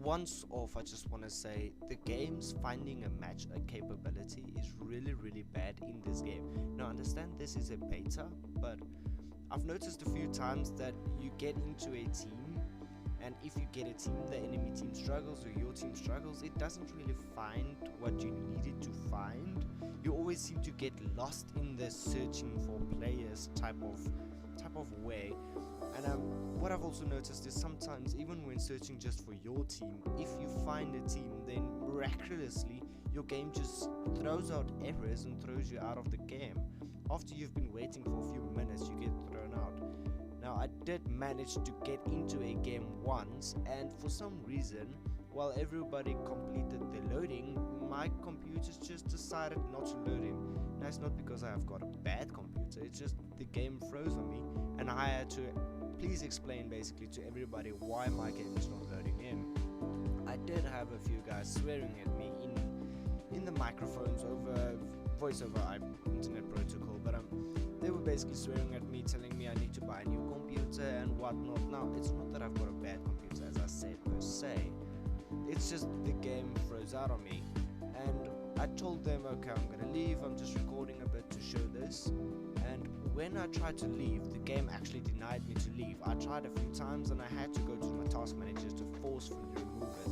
once off, I just want to say the game's finding a match capability is really bad in this game. Now, understand this is a beta, but I've noticed a few times that you get into a team, and if you get a team, the enemy team struggles or your team struggles, it doesn't really find what you needed to find. You always seem to get lost in the searching for players type of way. And what I've also noticed is sometimes, even when searching just for your team, if you find a team, then miraculously your game just throws out errors and throws you out of the game. After you've been waiting for a few minutes, you get thrown out. Now, I did manage to get into a game once, and for some reason, while everybody completed the loading, my computer just decided not to load in. Now, it's not because I have got a bad computer, it's just the game froze on me, and I had to please explain basically to everybody why my game is not loading in. I did have a few guys swearing at me in the microphones over voice over internet protocol, but they were basically swearing at me, telling me I need to buy a new computer and whatnot. Now, it's not that I've got a bad computer, as I said per se, it's just the game froze out on me, and I told them, okay, I'm gonna leave, I'm just recording a bit to show this. And when I tried to leave, the game actually denied me to leave. I tried a few times and I had to go to my task manager to forcefully remove it.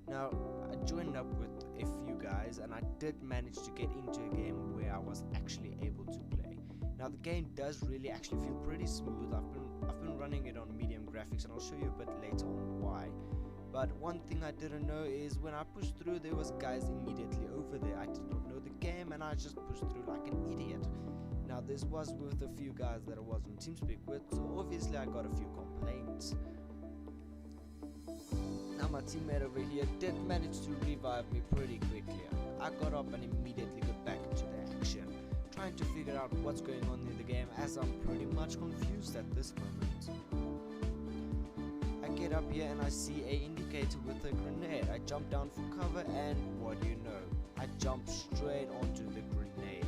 Now, I joined up with a few guys and I did manage to get into a game where I was actually able to play. Now, the game does really actually feel pretty smooth. I've been running it on medium graphics, and I'll show you a bit later on why. But one thing I didn't know is when I pushed through, there was guys immediately over there. I did not know the game and I just pushed through like an idiot. Now, this was with a few guys that I was on TeamSpeak with, so obviously I got a few complaints. Now, my teammate over here did manage to revive me pretty quickly. I got up and immediately got back into the action, trying to figure out what's going on in the game, as I'm pretty much confused at this moment. Get up here and I see a indicator with a grenade. I jump down for cover, and what do you know? I jump straight onto the grenade.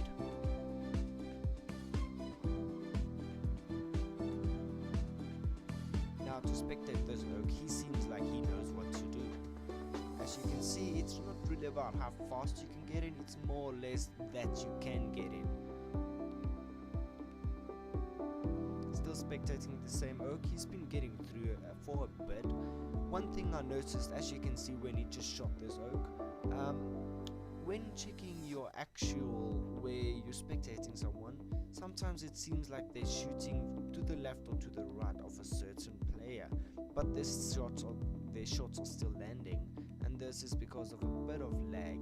Now, to spectate this oak, he seems like he knows what to do. As you can see, it's not really about how fast you can get in, it's more or less that you can get in. Spectating the same oak, he's been getting through for a bit. One thing I noticed, as you can see when he just shot this oak, when checking your actual where you're spectating someone, sometimes it seems like they're shooting to the left or to the right of a certain player, but their shots are still landing, and this is because of a bit of lag.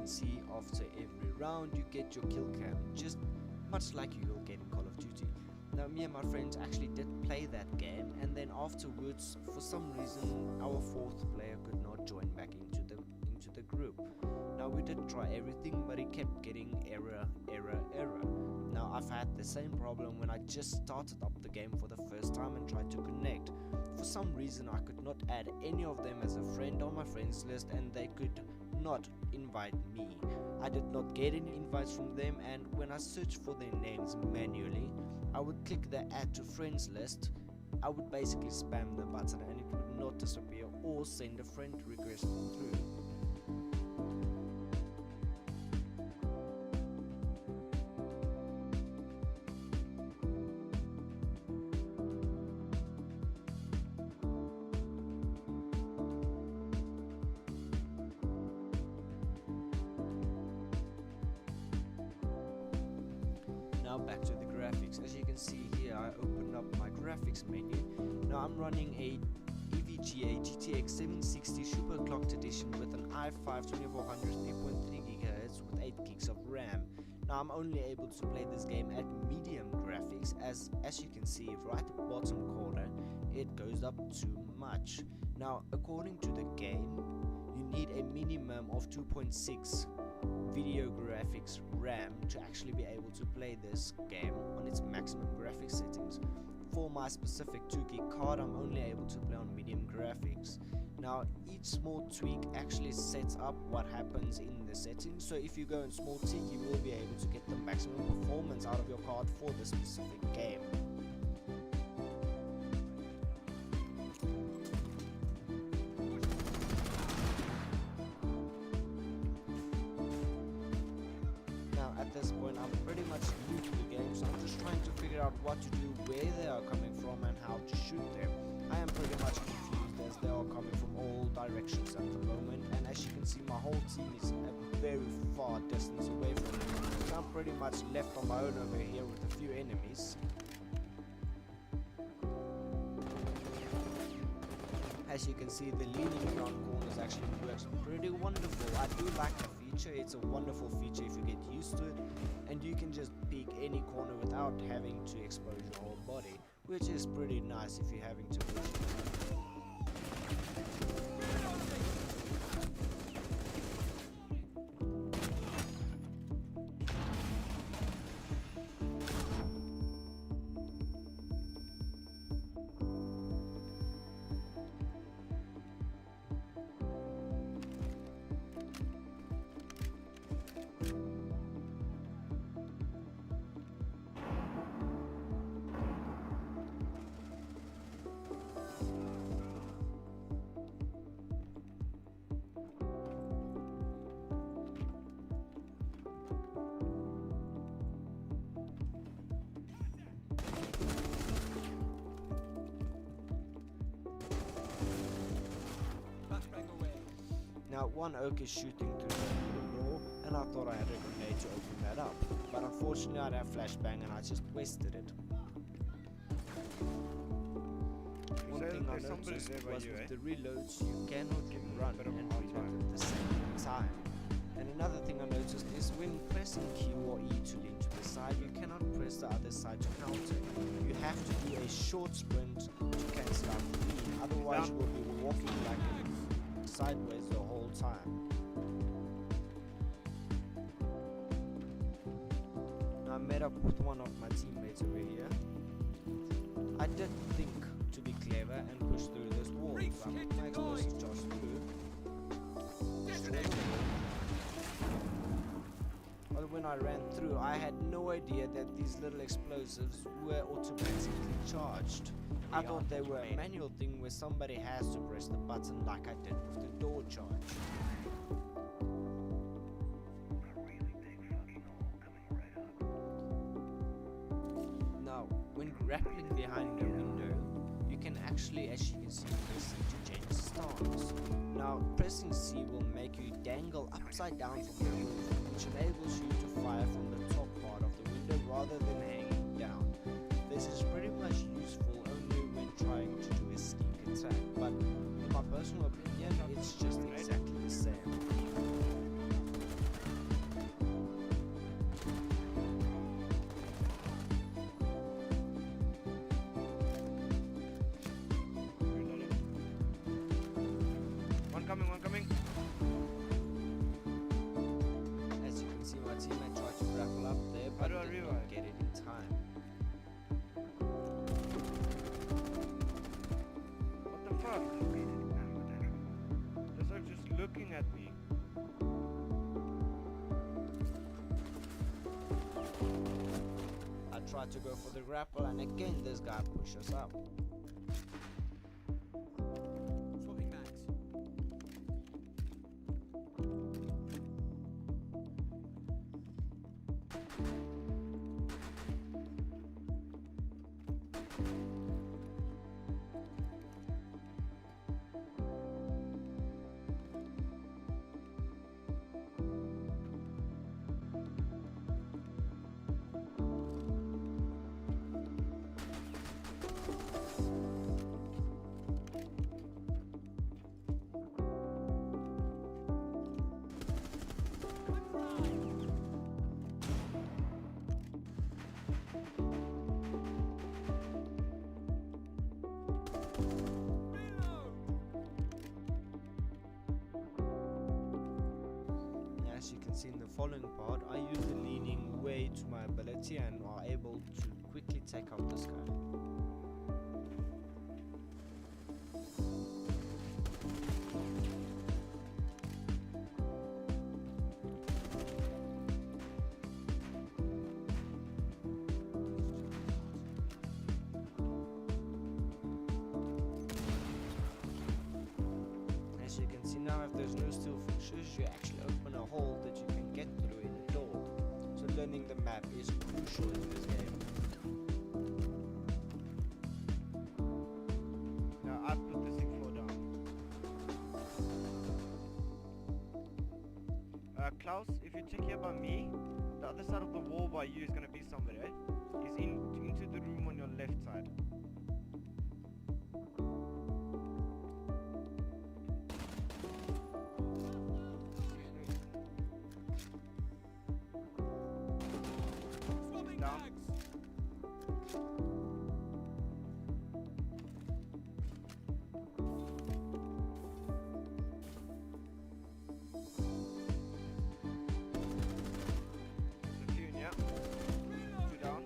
See, after every round you get your kill cam, just much like you will get in Call of Duty. Now, me and my friends actually did play that game, and then afterwards, for some reason, our fourth player could not join back into the group. Now, we did try everything, but it kept getting error. Now, I've had the same problem when I just started up the game for the first time and tried to connect. For some reason, I could not add any of them as a friend on my friends list, and they could not invite me. I did not get any invites from them, and when I searched for their names manually, I would click the add to friends list. I would basically spam the button and it would not disappear or send a friend request through. Now back to the graphics. As you can see here, I opened up my graphics menu. Now I'm running a EVGA GTX 760 super clocked edition with an i5 2400 3.3 GHz with 8 gigs of RAM. Now I'm only able to play this game at medium graphics, as you can see right at the bottom corner it goes up too much. Now, according to the game, you need a minimum of 2.6 video graphics RAM to actually be able to play this game on its maximum graphics settings. for my specific 2 gig card, I'm only able to play on medium graphics. Now, each small tweak actually sets up what happens in the settings, so if you go in small tweak, you will be able to get the maximum performance out of your card for the specific game. At this point, I'm pretty much new to the game, so I'm just trying to figure out what to do, where they are coming from, and how to shoot them. I am pretty much confused as they are coming from all directions at the moment, and as you can see, my whole team is a very far distance away from me, so I'm pretty much left on my own over here with a few enemies. As you can see, the leaning around corners actually works pretty wonderful. I do like the feature. It's a wonderful feature if you get used to it, and you can just peek any corner without having to expose your whole body, which is pretty nice if you're having to push it. Now, one oak is shooting through the door, and I thought I had a grenade to open that up, but unfortunately I had a flashbang and I just wasted it. One thing I noticed was with the reloads, you cannot run and reload at the same time. And another thing I noticed is when pressing Q or E to lean to the side, you cannot press the other side to counter. You have to do a short sprint to cancel out the lean, otherwise you will be walking like sideways the whole time. Now I met up with one of my teammates over here. I did think to be clever and push through this wall, so I put my explosive charge through. But when I ran through, I had no idea that these little explosives were automatically charged. I thought they were a manual thing where somebody has to press the button like I did with the door charge. Now, when grappling behind the window, you can actually, as you can see, press C to change stance. Now, pressing C will make you dangle upside down from the roof, which enables you to fire from the top part of the window rather than hanging down. This is pretty much useful only when trying to do a sneak attack, but in my personal opinion, it's just exactly the same. One coming. As you can see, my teammate tried to grapple up there, but did not get it in time. What the fuck? This are just looking at me. I tried to go for the grapple, and again this guy pushes up. Swapping mags. As you can see in the following part, I use the leaning way to my ability and are able to quickly take out this guy. there's no steel fixtures, you actually open a hole that you can get through in a door. So learning the map is crucial in this game. Now I put the 6th floor down. Klaus, if you check here by me, the other side of the wall by you is gonna be somebody, right? Is into the room on your left side. Swapping Down. bags. Platoon, yeah. 2 down.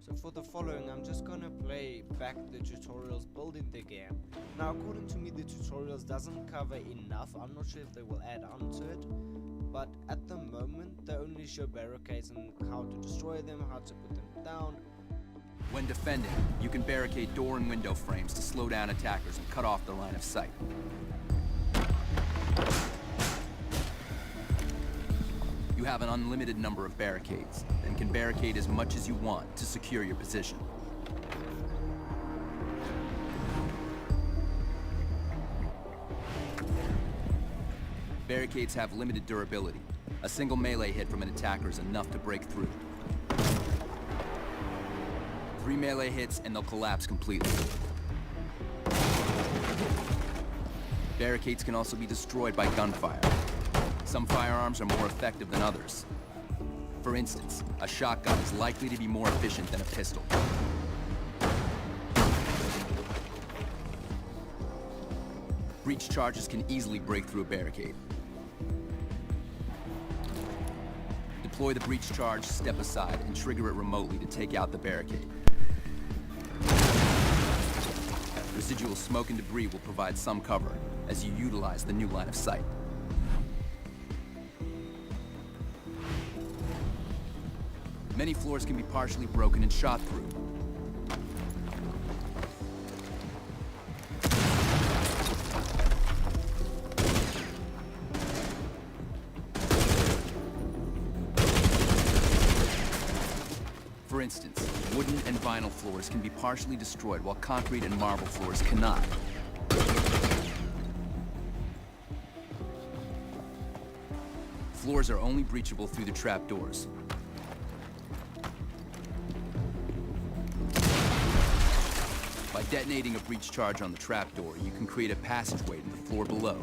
So for the following, I'm just gonna play back the tutorials building the game. Now according to me, the tutorials doesn't cover enough. I'm not sure if they will add on to it, but at the moment they only show barricades and how to destroy them, how to put them down. When defending, you can barricade door and window frames to slow down attackers and cut off their line of sight. You have an unlimited number of barricades, and can barricade as much as you want to secure your position. Barricades have limited durability. A single melee hit from an attacker is enough to break through. 3 melee hits and they'll collapse completely. Barricades can also be destroyed by gunfire. Some firearms are more effective than others. For instance, a shotgun is likely to be more efficient than a pistol. Breach charges can easily break through a barricade. Deploy the breach charge, step aside, and trigger it remotely to take out the barricade. Residual smoke and debris will provide some cover as you utilize the new line of sight. Many floors can be partially broken and shot through. For instance, wooden and vinyl floors can be partially destroyed while concrete and marble floors cannot. Floors are only breachable through the trapdoors. By detonating a breach charge on the trapdoor, you can create a passageway to the floor below.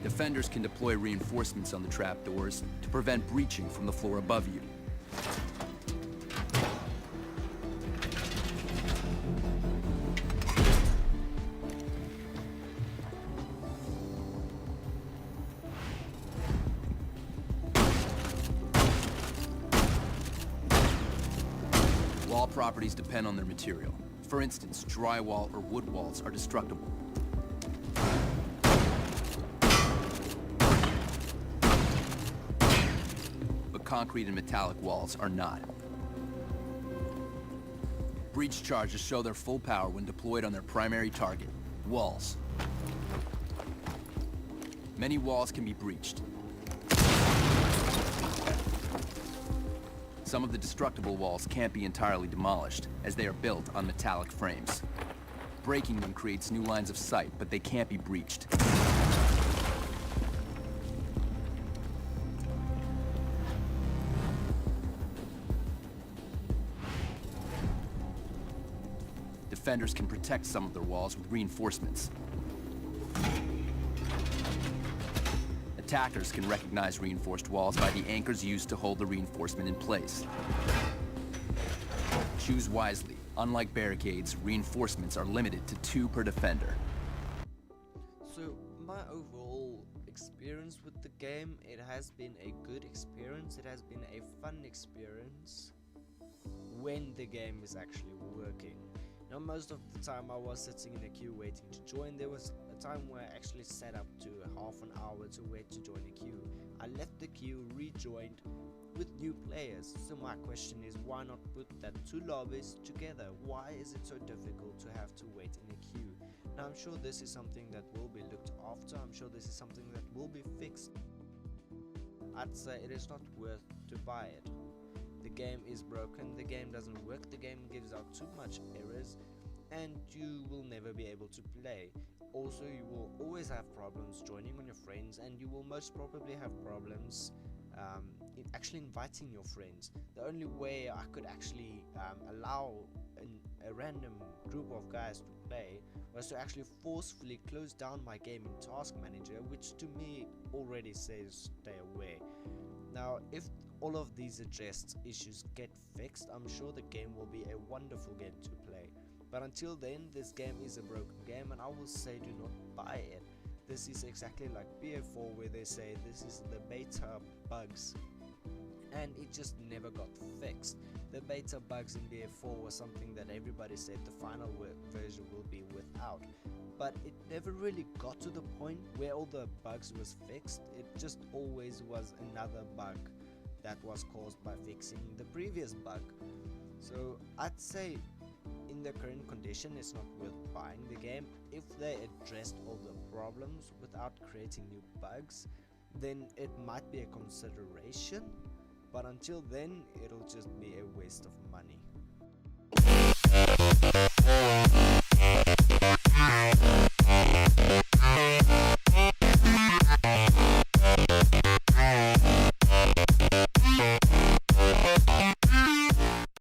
Defenders can deploy reinforcements on the trapdoors to prevent breaching from the floor above you. Wall properties depend on their material. For instance, drywall or wood walls are destructible. But concrete and metallic walls are not. Breach charges show their full power when deployed on their primary target, walls. Many walls can be breached. Some of the destructible walls can't be entirely demolished, as they are built on metallic frames. Breaking them creates new lines of sight, but they can't be breached. Defenders can protect some of their walls with reinforcements. Attackers can recognize reinforced walls by the anchors used to hold the reinforcement in place. Choose wisely. Unlike barricades, reinforcements are limited to 2 per defender. So my overall experience with the game, it has been a good experience, it has been a fun experience when the game is actually working. Now most of the time I was sitting in a queue waiting to join. There was a time where I actually sat up to half an hour to wait to join a queue. I left the queue, rejoined with new players. So my question is, why not put that 2 lobbies together? Why is it so difficult to have to wait in a queue? Now I'm sure this is something that will be looked after. I'm sure this is something that will be fixed. I'd say it is not worth to buy it. The game is broken, the game doesn't work, the game gives out too much errors, and you will never be able to play. Also, you will always have problems joining on your friends, and you will most probably have problems in actually inviting your friends. The only way I could actually allow a random group of guys to play was to actually forcefully close down my game in Task Manager, which to me already says stay away. Now, if all of these addressed issues get fixed, I'm sure the game will be a wonderful game to play. But until then, this game is a broken game, and I will say do not buy it. This is exactly like BF4, where they say this is the beta bugs, and it just never got fixed. The beta bugs in BF4 was something that everybody said the final version will be without, but it never really got to the point where all the bugs was fixed. It just always was another bug that was caused by fixing the previous bug. So I'd say in the current condition it's not worth buying the game. If they addressed all the problems without creating new bugs, then it might be a consideration, but until then it'll just be a waste of money.